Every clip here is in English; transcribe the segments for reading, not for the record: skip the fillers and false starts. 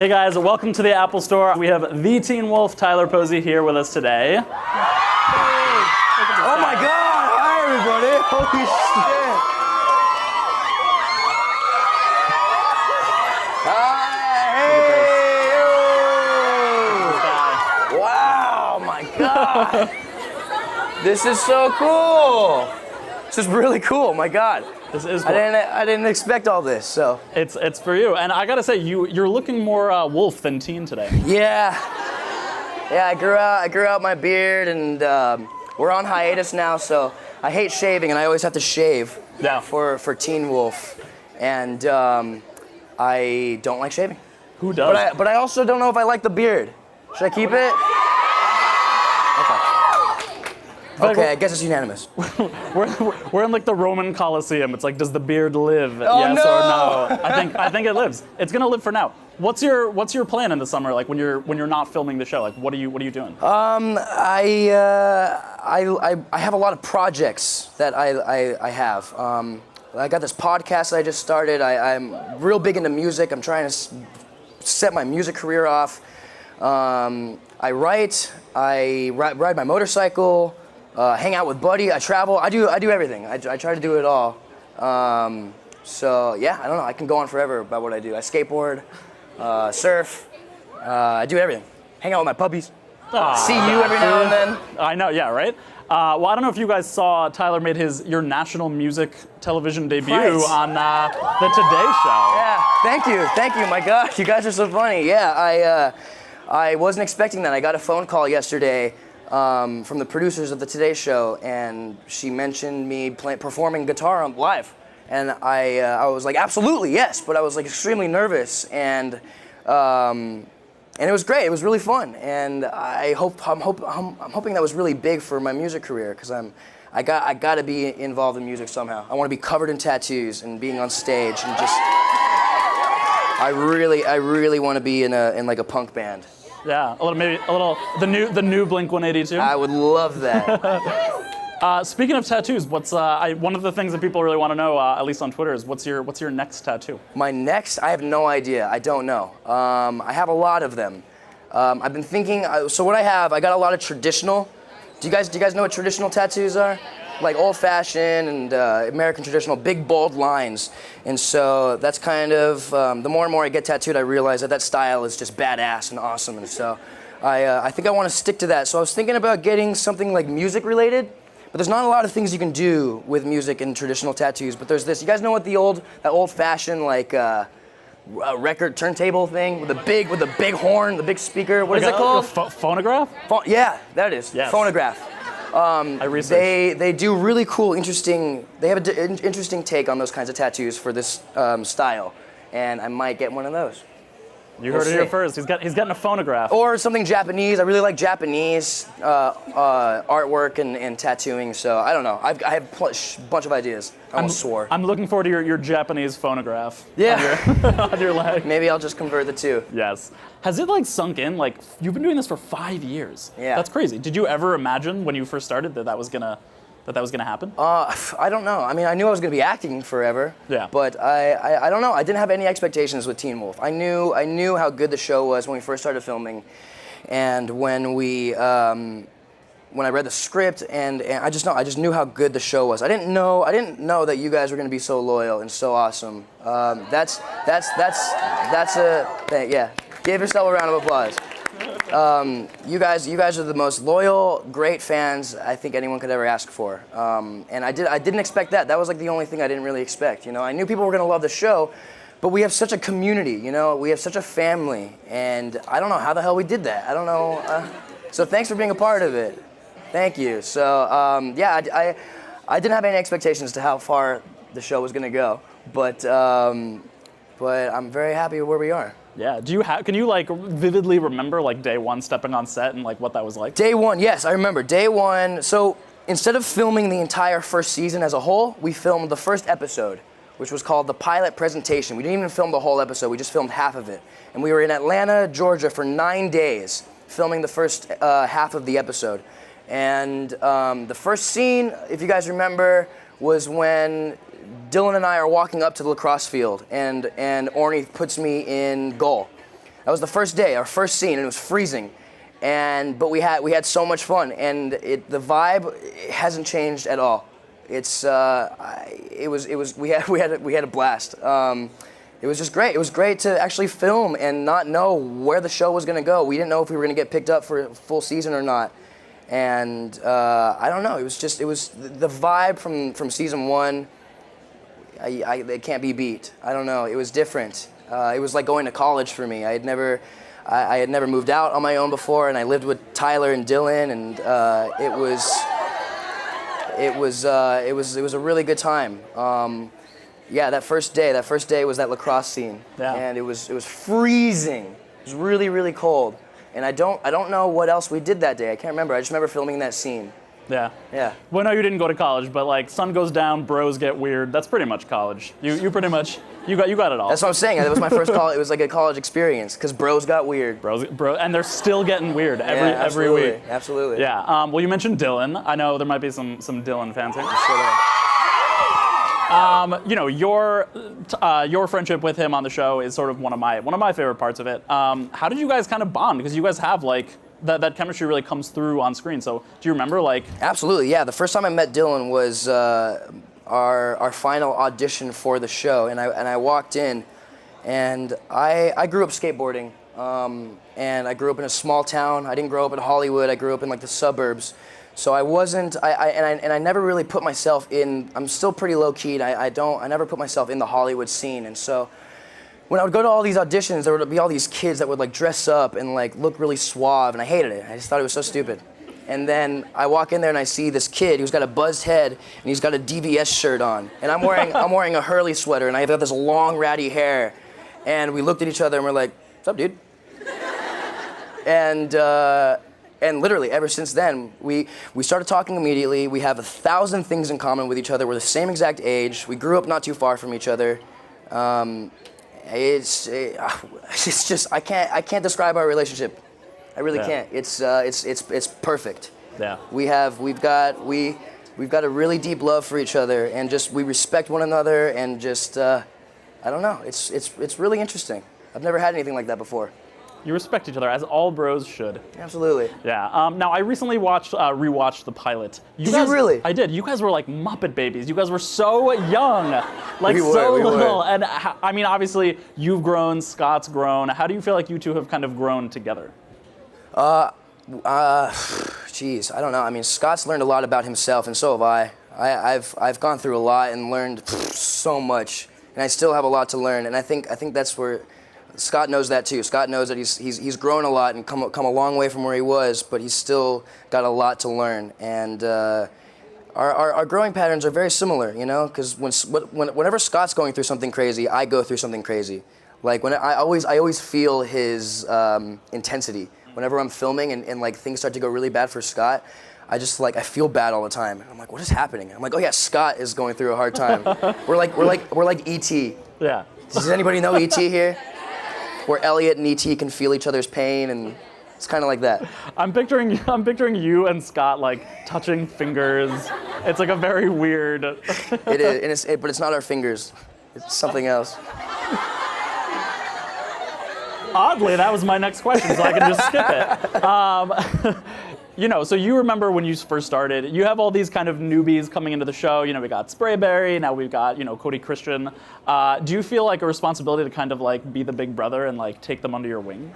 Hey guys, welcome to the Apple Store. We have the Teen Wolf, Tyler Posey, here with us today. Oh my God! Hi everybody! Holy shit! Hi! Hey! Wow! My God! This is so cool. This is really cool. My God. This is cool. I didn't expect all this. So it's for you, and I gotta say you're looking more wolf than teen today. yeah. I grew out my beard, and we're on hiatus now. So I hate shaving, and I always have to shave. Yeah. For Teen Wolf, and I don't like shaving. Who does? But I also don't know if I like the beard. Should I keep it? Okay, I guess it's unanimous. We're in like the Roman Colosseum. It's like, does the beard live? Oh, yes no! or no? I think it lives. It's gonna live for now. What's your plan in the summer? Like when you're not filming the show? Like what are you doing? I have a lot of projects that I have. I got this podcast that I just started. I'm real big into music. I'm trying to set my music career off. I write. I ride my motorcycle. Hang out with Buddy. I travel. I do everything. I try to do it all. So yeah, I don't know. I can go on forever about what I do. I skateboard, surf. I do everything. Hang out with my puppies. See you every now and then. I know. Yeah. Right. Well, I don't know if you guys saw Tyler made your national music television debut on the Today Show. Yeah. Thank you. My God, you guys are so funny. Yeah. I wasn't expecting that. I got a phone call yesterday. From the producers of the Today Show, and she mentioned me performing guitar live, and I was like, absolutely, yes, but I was like extremely nervous, and it was great. It was really fun, and I'm hoping that was really big for my music career, because I got to be involved in music somehow. I want to be covered in tattoos and being on stage, and just I really want to be in like a punk band. Yeah, the new Blink 182. I would love that. Speaking of tattoos, what's one of the things that people really want to know, at least on Twitter, is what's your next tattoo? My next, I have no idea. I don't know. I have a lot of them. I've been thinking. So what I got a lot of traditional. Do you guys know what traditional tattoos are? Like old-fashioned and American traditional, big bold lines. And so that's kind of, the more and more I get tattooed, I realize that style is just badass and awesome. And so I think I want to stick to that. So I was thinking about getting something like music related, but there's not a lot of things you can do with music and traditional tattoos. But there's this. You guys know what that old-fashioned like record turntable thing with the big horn, the big speaker? What is it called? Phonograph? Yeah, that is. Yes. Phonograph. I researched. They do really cool, interesting. They have an interesting take on those kinds of tattoos for this style, and I might get one of those. You heard it here first. He's getting a phonograph. Or something Japanese. I really like Japanese artwork and tattooing. So I don't know. I have a bunch of ideas. I almost swore. I'm looking forward to your Japanese phonograph. Yeah. On your leg. Maybe I'll just convert the two. Yes. Has it like sunk in? Like you've been doing this for 5 years. Yeah. That's crazy. Did you ever imagine when you first started that was gonna happen? I don't know. I mean, I knew I was going to be acting forever. Yeah. But I don't know. I didn't have any expectations with Teen Wolf. I knew how good the show was when we first started filming, and when I read the script, and I just knew how good the show was. I didn't know that you guys were going to be so loyal and so awesome. That's a thing. Yeah. Give yourself a round of applause. You guys are the most loyal, great fans I think anyone could ever ask for. And I didn't expect that. That was like the only thing I didn't really expect. You know, I knew people were gonna love the show, but we have such a community. You know, we have such a family, and I don't know how the hell we did that. I don't know. So thanks for being a part of it. Thank you. So yeah, I didn't have any expectations to how far the show was gonna go, but I'm very happy with where we are. Yeah. Can you like vividly remember like day one stepping on set and like what that was like? Day one, yes, I remember. Day one. So instead of filming the entire first season as a whole, we filmed the first episode, which was called the pilot presentation. We didn't even film the whole episode. We just filmed half of it, and we were in Atlanta, Georgia, for 9 days filming the first half of the episode. And the first scene, if you guys remember, was when Dylan and I are walking up to the lacrosse field, and Orny puts me in goal. That was the first day, our first scene, and it was freezing. But we had so much fun, and the vibe hasn't changed at all. We had a blast. It was just great. It was great to actually film and not know where the show was gonna go. We didn't know if we were gonna get picked up for a full season or not. And I don't know. It was the vibe from season 1. It can't be beat. I don't know. It was different. It was like going to college for me. I had never moved out on my own before, and I lived with Tyler and Dylan, and it was a really good time. Yeah, that first day was that lacrosse scene, and it was freezing. It was really, really cold, and I don't know what else we did that day. I can't remember. I just remember filming that scene. Yeah. Yeah. Well, no, you didn't go to college, but like sun goes down, bros get weird. That's pretty much college. You pretty much you got it all. That's what I'm saying. That was my first college. It was like a college experience because bros got weird. And they're still getting weird every week. Absolutely. Yeah. Well, you mentioned Dylan. I know there might be some Dylan fans here. Your friendship with him on the show is sort of one of my favorite parts of it. How did you guys kind of bond? Because you guys have like that chemistry really comes through on screen. So do you remember like? Absolutely, yeah. The first time I met Dylan was our final audition for the show, and I walked in, and I grew up skateboarding, and I grew up in a small town. I didn't grow up in Hollywood. I grew up in like the suburbs. So I wasn't, I never really put myself in. I'm still pretty low key. And I never put myself in the Hollywood scene, and so. When I would go to all these auditions, there would be all these kids that would like dress up and like look really suave, and I hated it. I just thought it was so stupid. And then I walk in there and I see this kid who's got a buzzed head and he's got a DVS shirt on, and I'm wearing a Hurley sweater, and I've got this long ratty hair, and we looked at each other and we're like, "What's up, dude?" And literally ever since then, we started talking immediately. We have 1,000 things in common with each other. We're the same exact age. We grew up not too far from each other. It's just I can't describe our relationship. I really can't. It's perfect. Yeah. We've got a really deep love for each other, and just we respect one another, and just I don't know. It's really interesting. I've never had anything like that before. You respect each other, as all bros should. Absolutely. Yeah. Now, I recently rewatched the pilot. Did you really? I did. You guys were like Muppet babies. You guys were so young, like we so were. little. And I mean, obviously, you've grown. Scott's grown. How do you feel like you two have kind of grown together? Geez, I don't know. I mean, Scott's learned a lot about himself, and so have I. I've gone through a lot and learned so much, and I still have a lot to learn. And I think that's where. Scott knows that too. Scott knows that he's grown a lot and come a long way from where he was, but he's still got a lot to learn. And our growing patterns are very similar, you know, because whenever Scott's going through something crazy, I go through something crazy. Like when I always feel his intensity. Whenever I'm filming and like things start to go really bad for Scott, I feel bad all the time. I'm like, what is happening? I'm like, oh yeah, Scott is going through a hard time. We're like E.T. Yeah. Does anybody know E.T. here? Where Elliot and E.T. can feel each other's pain, and it's kind of like that. I'm picturing you and Scott like touching fingers. It's like a very weird. It is, but it's not our fingers. It's something else. Oddly, that was my next question, so I can just skip it. So you remember when you first started, you have all these kind of newbies coming into the show. You know, we got Sprayberry, now we've got, Cody Christian. Do you feel like a responsibility to kind of like be the big brother and like take them under your wing?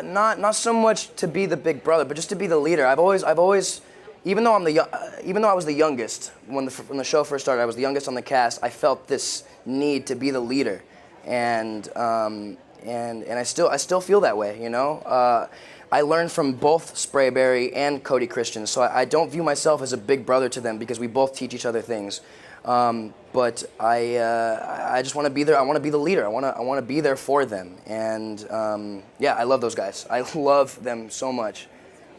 Not so much to be the big brother, but just to be the leader. I've always, even though I was the youngest when the show first started, I was the youngest on the cast. I felt this need to be the leader, and I still feel that way, you know. I learned from both Sprayberry and Cody Christian, so I don't view myself as a big brother to them because we both teach each other things. But I just want to be there. I want to be the leader. I want to be there for them. And I love those guys. I love them so much.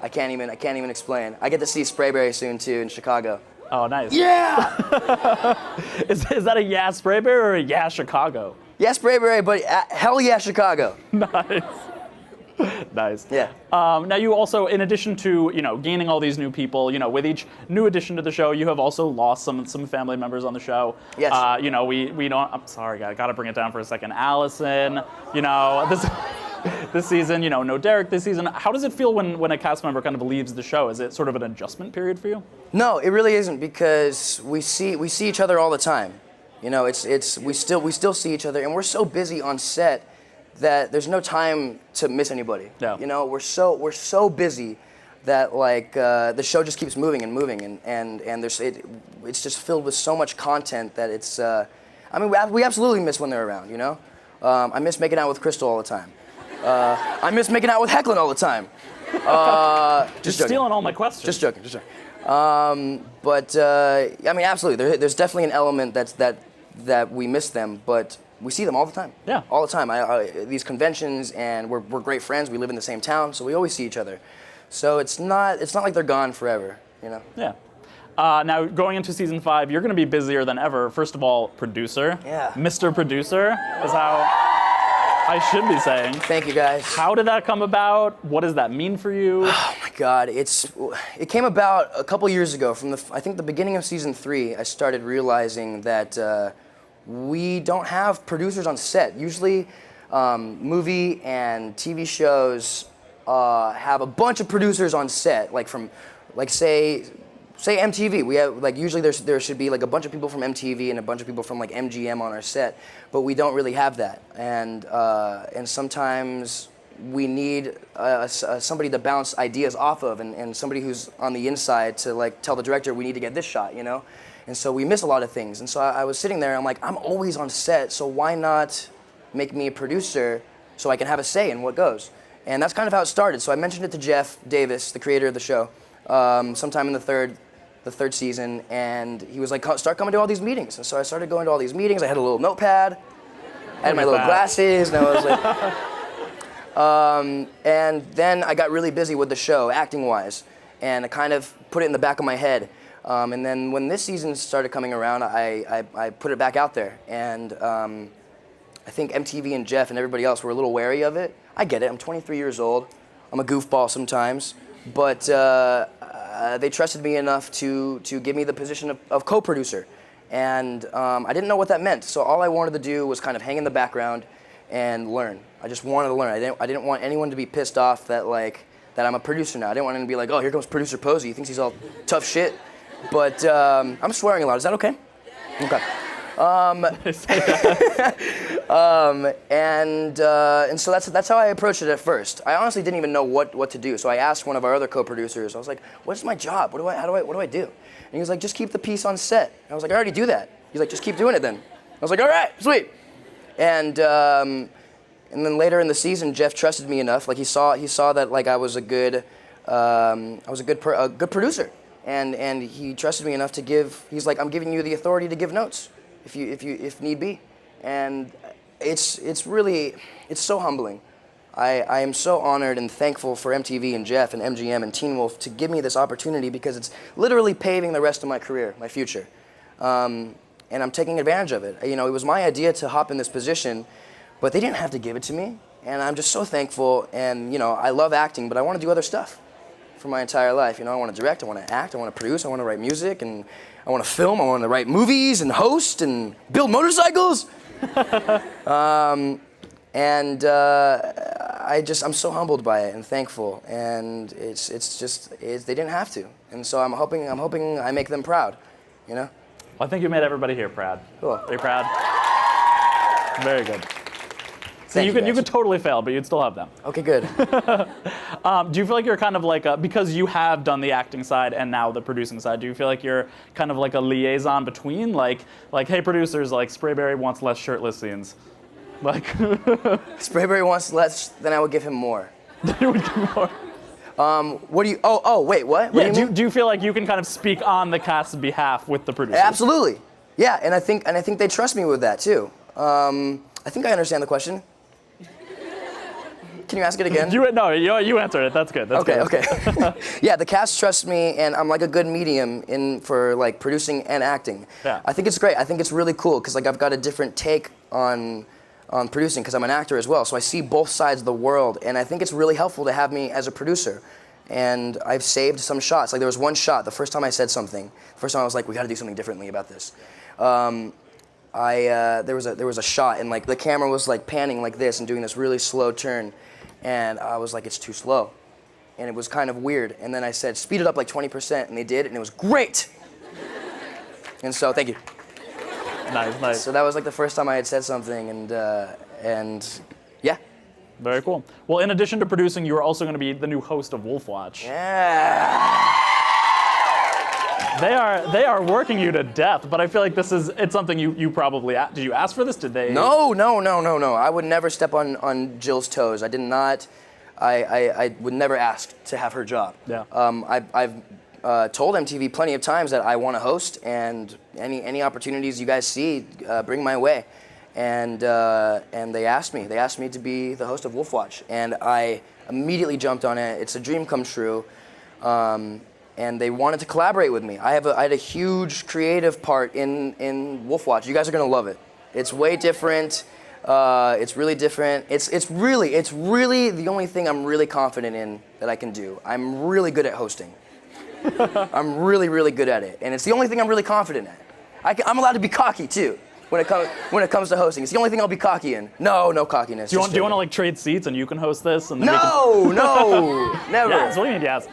I can't even explain. I get to see Sprayberry soon too in Chicago. Oh, nice. Yeah. Is that a yeah Sprayberry or a yeah Chicago? Yeah Sprayberry, but hell yeah Chicago. Nice. Nice. Yeah. Now you also, in addition to gaining all these new people, with each new addition to the show, you have also lost some family members on the show. Yes. We don't. I'm sorry, I gotta bring it down for a second. Allison, this season, no Derek this season. How does it feel when a cast member kind of leaves the show? Is it sort of an adjustment period for you? No, it really isn't, because we see each other all the time. We still see each other, and we're so busy on set that there's no time to miss anybody. Yeah. We're so busy that the show just keeps moving and moving, and it's just filled with so much content that it's. We absolutely miss when they're around. I miss making out with Crystal all the time. I miss making out with Hecklin all the time. Just stealing all my questions. Just joking. Absolutely. There's definitely an element that we miss them, but we see them all the time. Yeah. All the time. These conventions, and we're great friends. We live in the same town, so we always see each other. So it's not like they're gone forever. Yeah. Now, going into season 5, you're going to be busier than ever. First of all, producer. Yeah. Mr. Producer is how I should be saying. Thank you, guys. How did that come about? What does that mean for you? Oh my God, it came about a couple years ago. From I think the beginning of season 3, I started realizing that we don't have producers on set. Usually, movie and TV shows have a bunch of producers on set, say MTV. We have usually there should be a bunch of people from MTV and a bunch of people from MGM on our set, but we don't really have that. And sometimes we need somebody to bounce ideas off of, and somebody who's on the inside to tell the director we need to get this shot, And so we miss a lot of things. And so I was sitting there, and I'm like, I'm always on set, so why not make me a producer so I can have a say in what goes? And that's kind of how it started. So I mentioned it to Jeff Davis, the creator of the show, sometime in the third season, and he was like, start coming to all these meetings. And so I started going to all these meetings. I had a little notepad, I had my little glasses, and I was like, and then I got really busy with the show, acting-wise, and I kind of put it in the back of my head. And then when this season started coming around, I put it back out there, and I think MTV and Jeff and everybody else were a little wary of it. I get it, I'm 23 years old, I'm a goofball sometimes, but they trusted me enough to give me the position of co-producer. And I didn't know what that meant, so all I wanted to do was kind of hang in the background and learn. I just wanted to learn. I didn't want anyone to be pissed off that I'm a producer now. I didn't want anyone to be like, oh, here comes producer Posey. He thinks he's all tough shit. But I'm swearing a lot. Is that okay? Okay. And so that's how I approached it at first. I honestly didn't even know what to do. So I asked one of our other co-producers. I was like, "What's my job? What do I do?" And he was like, "Just keep the piece on set." And I was like, "I already do that." He's like, "Just keep doing it then." I was like, "All right, sweet." And then later in the season, Jeff trusted me enough. He saw that I was a good producer, and he trusted me enough to give. He's like, "I'm giving you the authority to give notes, if need be." And it's so humbling. I am so honored and thankful for MTV and Jeff and MGM and Teen Wolf to give me this opportunity, because it's literally paving the rest of my career, my future. And I'm taking advantage of it. It was my idea to hop in this position, but they didn't have to give it to me. And I'm just so thankful. And I love acting, but I want to do other stuff for my entire life. I want to direct, I want to act, I want to produce, I want to write music, and I want to film, I want to write movies and host and build motorcycles. I'm so humbled by it and thankful, and they didn't have to, and so I'm hoping I make them proud, Well, I think you made everybody here proud. Cool. Are you proud? Very good. So you could totally fail, but you'd still have them. Okay, good. Do you feel like you're kind of because you have done the acting side and now the producing side, do you feel like you're kind of like a liaison between, hey, producers, Sprayberry wants less shirtless scenes? Sprayberry wants less, then I would give him more. You would give him more? What do you, wait, what? Yeah, do you feel like you can kind of speak on the cast's behalf with the producers? Absolutely. Yeah, and I think they trust me with that too. I think I understand the question. Can you ask it again? You answered it. That's good. Okay. Yeah, the cast trusts me, and I'm like a good medium for producing and acting. Yeah. I think it's great. I think it's really cool because I've got a different take on on producing because I'm an actor as well. So I see both sides of the world, and I think it's really helpful to have me as a producer. And I've saved some shots. Like there was one shot, the first time I said something, the first time I was like, we got to do something differently about this. There was a shot, and like the camera was like panning like this and doing this really slow turn, and I was like, it's too slow, and it was kind of weird. And then I said, speed it up like 20%, and they did, and it was great. And so, thank you. Nice. So that was like the first time I had said something, and yeah. Very cool. Well, in addition to producing, you are also going to be the new host of Wolf Watch. Yeah. They are working you to death, but I feel like it's something you probably, did you ask for this? Did they? No. I would never step on Jill's toes. I did not, I would never ask to have her job. Yeah. I've told MTV plenty of times that I want to host, and any opportunities you guys see, bring my way. And they asked me to be the host of Wolf Watch, and I immediately jumped on it. It's a dream come true. And they wanted to collaborate with me. I had a huge creative part in Wolf Watch. You guys are gonna love it. It's way different. It's really different. It's really the only thing I'm really confident in that I can do. I'm really good at hosting. I'm really good at it, and it's the only thing I'm really confident at. I'm allowed to be cocky too when it comes to hosting. It's the only thing I'll be cocky in. No cockiness. Do you want to like trade seats and you can host this? And then no, never. Yes, what do you mean yes?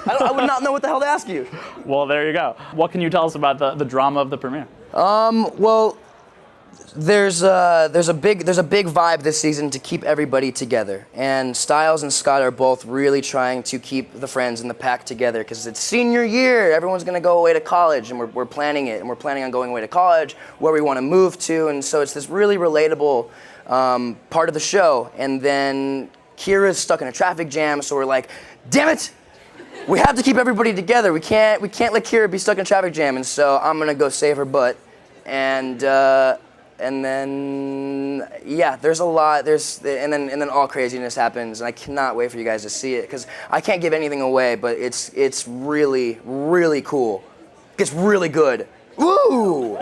I would not know what the hell to ask you. Well, there you go. What can you tell us about the drama of the premiere? Well, there's a big vibe this season to keep everybody together, and Styles and Scott are both really trying to keep the friends in the pack together because it's senior year. Everyone's gonna go away to college, and we're planning it, and we're planning on going away to college, where we want to move to, and so it's this really relatable part of the show. And then Kira's stuck in a traffic jam, so we're like, damn it! We have to keep everybody together. We can't let Kira be stuck in a traffic jam, and so I'm gonna go save her butt. And then yeah, there's a lot. And then all craziness happens, and I cannot wait for you guys to see it because I can't give anything away, but it's really cool. It gets really good. Woo!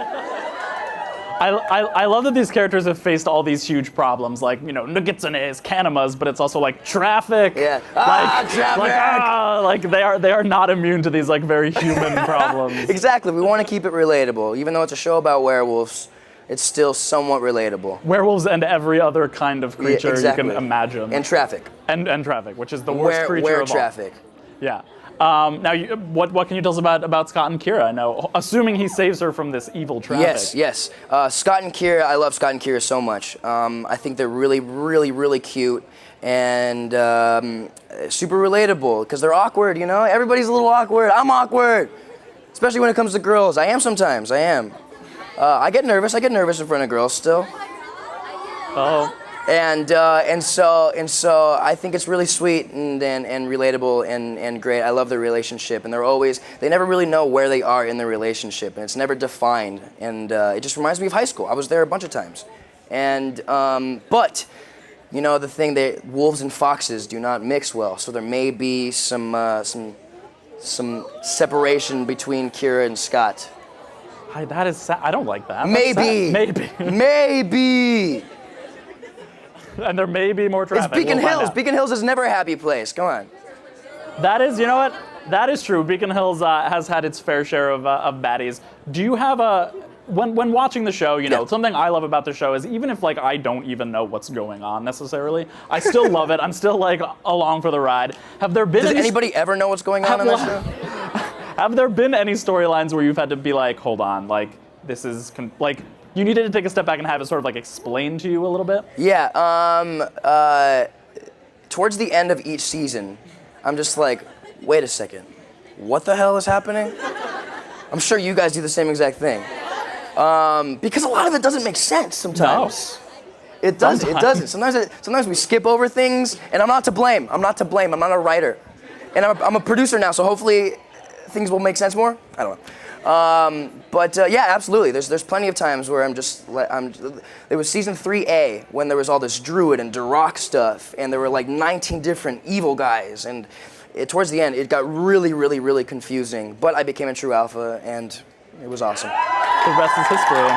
I love that these characters have faced all these huge problems, like, Nuggetsones, Canimas, but it's also like traffic. Yeah. Traffic! They are not immune to these like very human problems. Exactly. We want to keep it relatable, even though it's a show about werewolves. It's still somewhat relatable. Werewolves and every other kind of creature exactly. you can imagine. And traffic. And traffic, which is the worst creature of all. Traffic. Yeah. Now, what can you tell us about Scott and Kira? I know, assuming he saves her from this evil traffic. Yes. Scott and Kira, I love Scott and Kira so much. I think they're really cute and super relatable because they're awkward, Everybody's a little awkward. I'm awkward, especially when it comes to girls. I am sometimes. I get nervous in front of girls still. Oh. And so I think it's really sweet and relatable and great. I love their relationship, and they never really know where they are in their relationship, and it's never defined. And it just reminds me of high school. I was there a bunch of times, and but the thing that wolves and foxes do not mix well, so there may be some separation between Kira and Scott. That is sad. I don't like that. Maybe. And there may be more traffic. It's Beacon Hills. Beacon Hills is never a happy place. Come on. That is, you know what? That is true. Beacon Hills has had its fair share of baddies. Do you have when watching the show, something I love about the show is even if I don't even know what's going on necessarily, I still love it. I'm still along for the ride. Have there been Does anybody ever know what's going on the show? Have there been any storylines where you've had to be hold on, this is you needed to take a step back and have it sort of explained to you a little bit? Yeah. Towards the end of each season, I'm just wait a second, what the hell is happening? I'm sure you guys do the same exact thing. Because a lot of it doesn't make sense sometimes. No. It doesn't. Sometimes we skip over things, and I'm not to blame. I'm not a writer. And I'm a producer now, so hopefully things will make sense more. I don't know. But yeah, absolutely. There's plenty of times where there was season 3A when there was all this druid and Duroc stuff, and there were 19 different evil guys, and towards the end it got really confusing. But I became a true alpha, and It was awesome. The rest is history.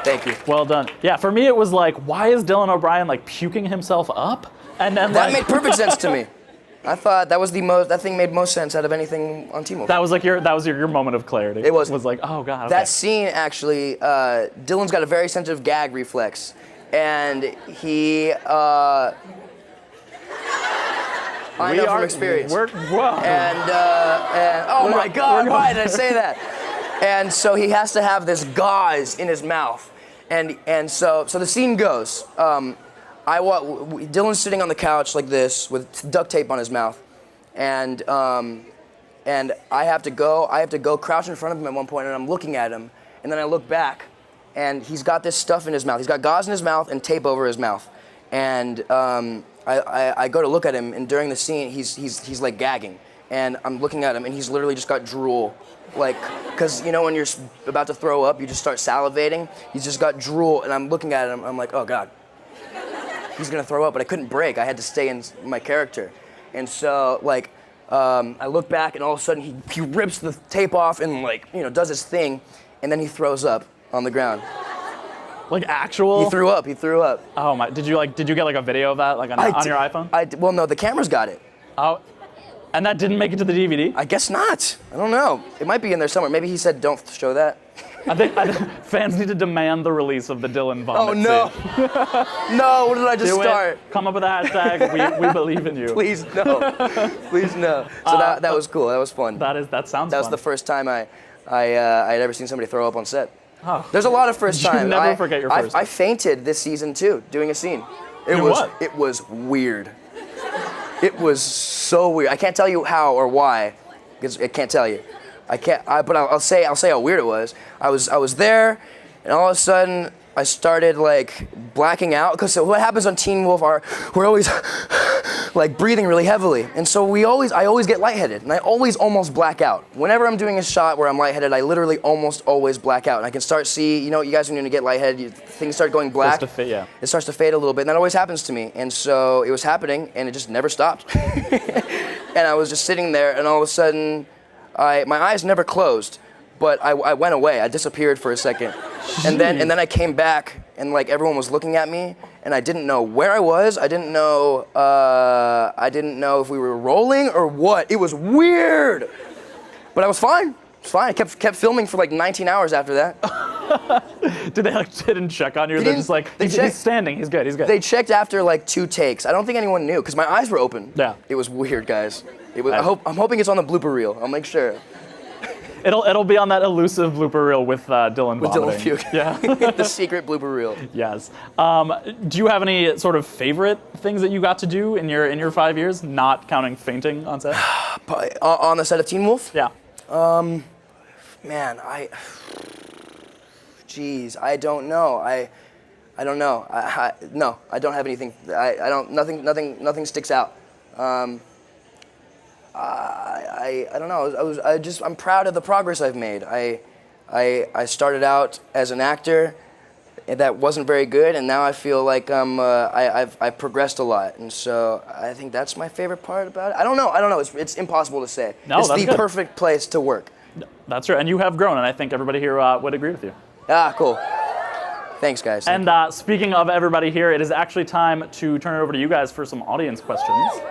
Thank you. Well done. Yeah, for me it was like, why is Dylan O'Brien like puking himself up? And then That made perfect sense to me. I thought that thing made most sense out of anything on Teen Wolf. that was your moment of clarity. It was. Was like, oh god. Okay. That scene actually, Dylan's got a very sensitive gag reflex, and he. I know from experience. Whoa. And oh my God, why did I say that? And so he has to have this gauze in his mouth, and so the scene goes. Dylan's sitting on the couch like this with duct tape on his mouth, and I have to go crouch in front of him at one point, and I'm looking at him, and then I look back, and he's got this stuff in his mouth. He's got gauze in his mouth and tape over his mouth, and I go to look at him, and during the scene, he's like gagging, and I'm looking at him, and he's literally just got drool, like, because you know when you're about to throw up, you just start salivating. He's just got drool, and I'm looking at him, I'm like, oh God. He's gonna throw up, but I couldn't break. I had to stay in my character. And so, like, I look back, and all of a sudden he rips the tape off and, like, you know, does his thing, and then he throws up on the ground. Like actual? He threw up. Oh my! Did you get like a video of that, like on your iPhone? Well, no, the camera's got it. Oh, and that didn't make it to the DVD? I guess not. I don't know. It might be in there somewhere. Maybe he said, "Don't show that." I think fans need to demand the release of the Dylan vomit. Oh no! No, what did I just Do start? It. Come up with a hashtag. We believe in you. Please no. Please no. So that was cool. That was fun. That sounds. That was fun. the first time I had ever seen somebody throw up on set. Oh. There's a lot of first times. You never forget your first. I fainted this season too, doing a scene. It was weird. It was so weird. I can't tell you how or why, because I can't tell you. But I'll say how weird it was. I was there, and all of a sudden I started like blacking out. Because what happens on Teen Wolf we're always like breathing really heavily, and so I always get lightheaded, and I always almost black out. Whenever I'm doing a shot where I'm lightheaded, I literally almost always black out, and I can start you guys when you get lightheaded, things start going black. It starts to fade a little bit, and that always happens to me. And so it was happening, and it just never stopped. And I was just sitting there, and all of a sudden, my eyes never closed, but I went away. I disappeared for a second, and then I came back, and like everyone was looking at me, and I didn't know where I was. I didn't know if we were rolling or what. It was weird, but I was fine. It's fine. I kept filming for like 19 hours after that. Did they didn't check on you? They're just like he's standing. He's good. They checked after like 2 takes. I don't think anyone knew because my eyes were open. Yeah. It was weird, guys. I'm hoping it's on the blooper reel. I'll make sure. It'll be on that elusive blooper reel with Dylan with vomiting. Dylan puke. Yeah. The secret blooper reel. Yes. Do you have any sort of favorite things that you got to do in your 5 years, not counting fainting on set? On the set of Teen Wolf? Yeah. Man, geez, I don't know. I don't know. No, I don't have anything. I don't. Nothing sticks out. I don't know. I'm proud of the progress I've made. I started out as an actor that wasn't very good, and now I feel like I've progressed a lot, and so I think that's my favorite part about it. I don't know. It's impossible to say. No, it's that's the good. perfect place to work. That's right, and you have grown, and I think everybody here would agree with you. Ah, cool. Thanks, guys. And speaking of everybody here, it is actually time to turn it over to you guys for some audience questions.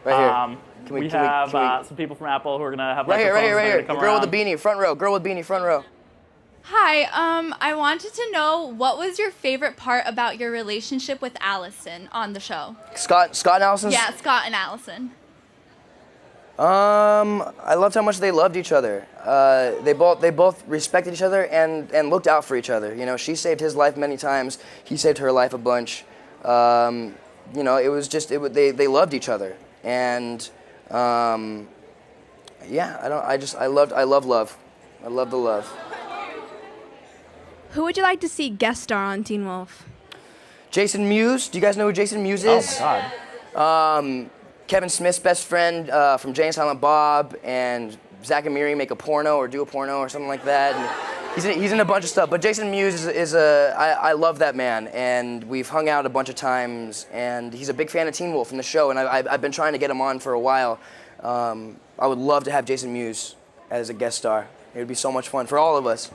Right here. We have some people from Apple who are going to have microphones. Right here. Come Girl around. with the beanie, front row. Girl with beanie, front row. Hi, I wanted to know what was your favorite part about your relationship with Allison on the show? Scott and Allison? Yeah, Scott and Allison. I loved how much they loved each other. They both respected each other and looked out for each other. You know, she saved his life many times. He saved her life a bunch. You know, it was just they loved each other. And yeah, I love love. I love the love. Who would you like to see guest star on Teen Wolf? Jason Mewes. Do you guys know who Jason Mewes is? Oh, God. Kevin Smith's best friend from Jay and Silent Bob and Zach and Miri make a porno or do a porno or something like that. And he's in a bunch of stuff. But Jason Mewes I love that man, and we've hung out a bunch of times. And he's a big fan of Teen Wolf and the show, and I've been trying to get him on for a while. I would love to have Jason Mewes as a guest star. It would be so much fun for all of us.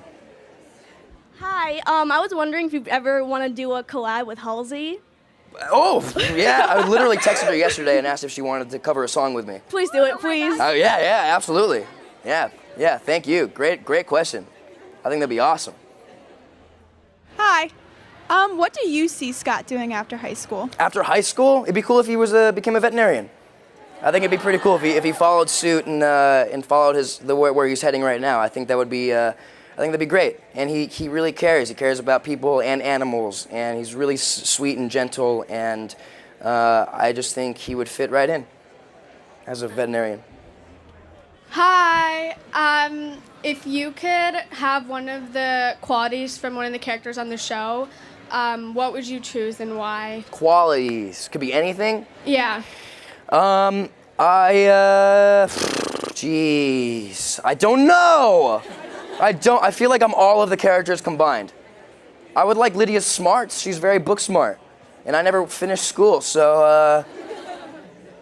Hi, I was wondering if you ever want to do a collab with Halsey. Oh, yeah, I literally texted her yesterday and asked if she wanted to cover a song with me. Please do it, please. Oh, yeah, absolutely. Yeah, thank you. Great question. I think that'd be awesome. Hi. What do you see Scott doing after high school? After high school, it'd be cool if he became a veterinarian. I think it'd be pretty cool if he followed suit and followed where he's heading right now. I think that would be that'd be great. And he really cares. He cares about people and animals, and he's really sweet and gentle. And I just think he would fit right in as a veterinarian. Hi. If you could have one of the qualities from one of the characters on the show, what would you choose and why? Qualities could be anything. Yeah. Jeez, I don't know. I feel like I'm all of the characters combined. I would like Lydia's smarts. She's very book smart, and I never finished school, so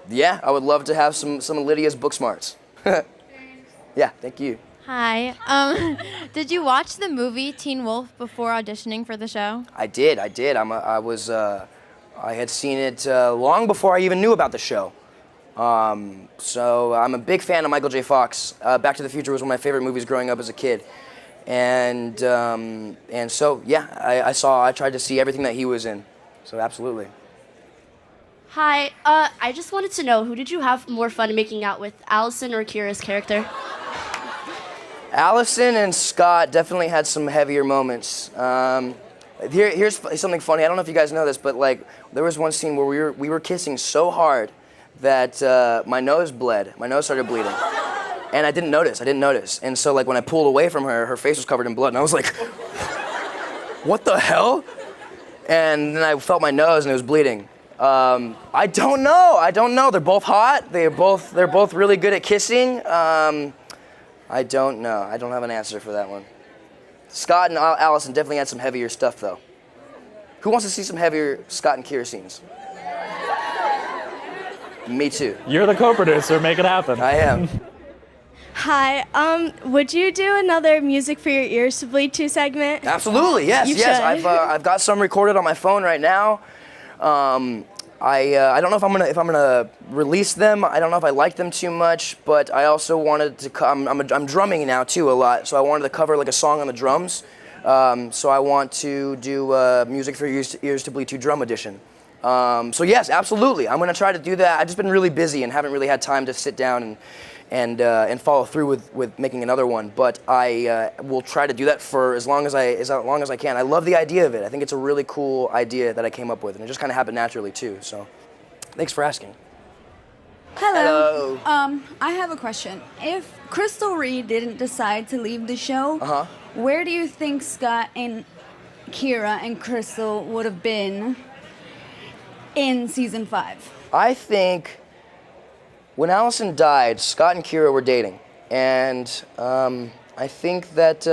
yeah, I would love to have some of Lydia's book smarts. Yeah, thank you. Hi. Did you watch the movie Teen Wolf before auditioning for the show? I did. I had seen it long before I even knew about the show. So I'm a big fan of Michael J. Fox. Back to the Future was one of my favorite movies growing up as a kid. And so, yeah, I tried to see everything that he was in. So absolutely. Hi, I just wanted to know, who did you have more fun making out with, Allison or Kira's character? Allison and Scott definitely had some heavier moments. Here's something funny. I don't know if you guys know this, but like there was one scene where we were kissing so hard that my nose bled. My nose started bleeding, and I didn't notice. And so like when I pulled away from her, her face was covered in blood, and I was like, "What the hell?" And then I felt my nose, and it was bleeding. I don't know. They're both hot. They're both really good at kissing. I don't know. I don't have an answer for that one. Scott and Allison definitely had some heavier stuff, though. Who wants to see some heavier Scott and Kira scenes? Me too. You're the co-producer. Make it happen. I am. Hi. Would you do another Music for Your Ears to Bleed To segment? Absolutely. Yes. You Yes. should. I've got some recorded on my phone right now. I don't know if I'm gonna release them. I don't know if I like them too much, but I also wanted to. I'm drumming now too a lot, so I wanted to cover like a song on the drums. So I want to do Music for Your Ears to Bleed To drum edition. So yes, absolutely. I'm gonna try to do that. I've just been really busy and haven't really had time to sit down and follow through with making another one. But I will try to do that for as long as I can. I love the idea of it. I think it's a really cool idea that I came up with, and it just kind of happened naturally too. So, thanks for asking. Hello. Hello. I have a question. If Crystal Reed didn't decide to leave the show, where do you think Scott and Kira and Crystal would have been in season 5? I think when Allison died, Scott and Kira were dating, and I think that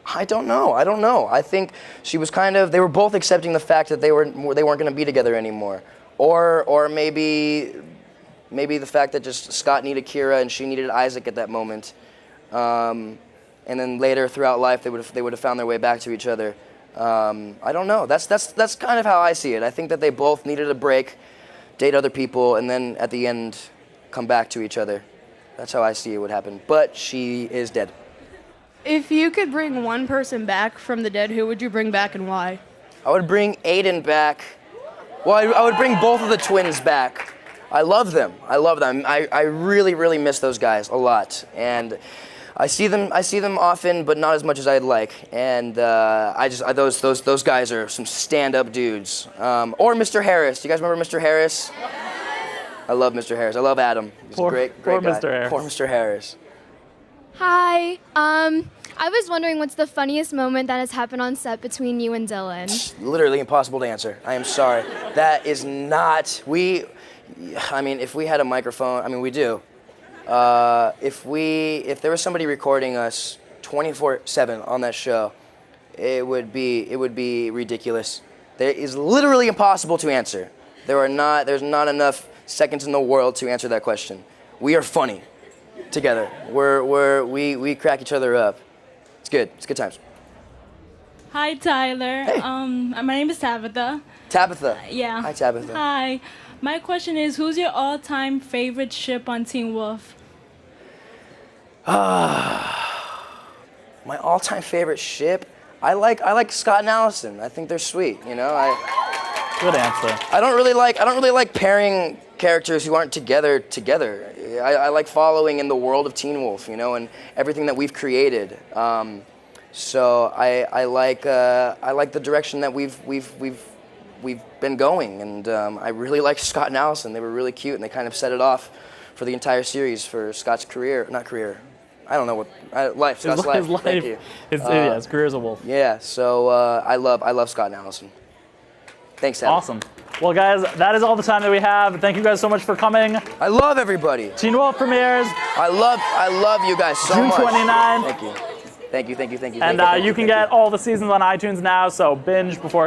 I don't know. I think she was they were both accepting the fact that they weren't going to be together anymore, or maybe the fact that just Scott needed Kira and she needed Isaac at that moment, and then later throughout life they would have found their way back to each other. I don't know. That's kind of how I see it. I think that they both needed a break, date other people, and then at the end come back to each other. That's how I see it would happen. But she is dead. If you could bring one person back from the dead, who would you bring back and why? I would bring Aiden back. Well, I would bring both of the twins back. I love them. I really, really miss those guys a lot. And I see them often, but not as much as I'd like. And those guys are some stand-up dudes. Or Mr. Harris. Do you guys remember Mr. Harris? I love Mr. Harris. I love Adam. He's a great guy. Mr. Harris. Poor Mr. Harris. Hi. I was wondering what's the funniest moment that has happened on set between you and Dylan? Literally impossible to answer. I am sorry. That is not. If we had a microphone, we do. If there was somebody recording us 24/7 on that show, it would be ridiculous. It is literally impossible to answer. There's not enough seconds in the world to answer that question. We are funny. together. We crack each other up. It's good. It's good times. Hi, Tyler. Hey. My name is Tabitha. Tabitha. Yeah. Hi, Tabitha. Hi. My question is, who's your all-time favorite ship on Teen Wolf? My all-time favorite ship. I like Scott and Allison. I think they're sweet. You know, Good answer. I don't really like pairing characters who aren't together. I like following in the world of Teen Wolf, you know, and everything that we've created. So I like the direction that we've been going, and I really like Scott and Allison. They were really cute, and they kind of set it off for the entire series for Scott's not career. I don't know what life. Scott's life. His life. Thank you. His career as a wolf. Yeah. So I love Scott and Allison. Thanks, Adam. Awesome. Well, guys, that is all the time that we have. Thank you guys so much for coming. I love everybody. Teen Wolf premieres I love you guys so June much. 29th. Thank you. And you can get all the seasons on iTunes now, so binge before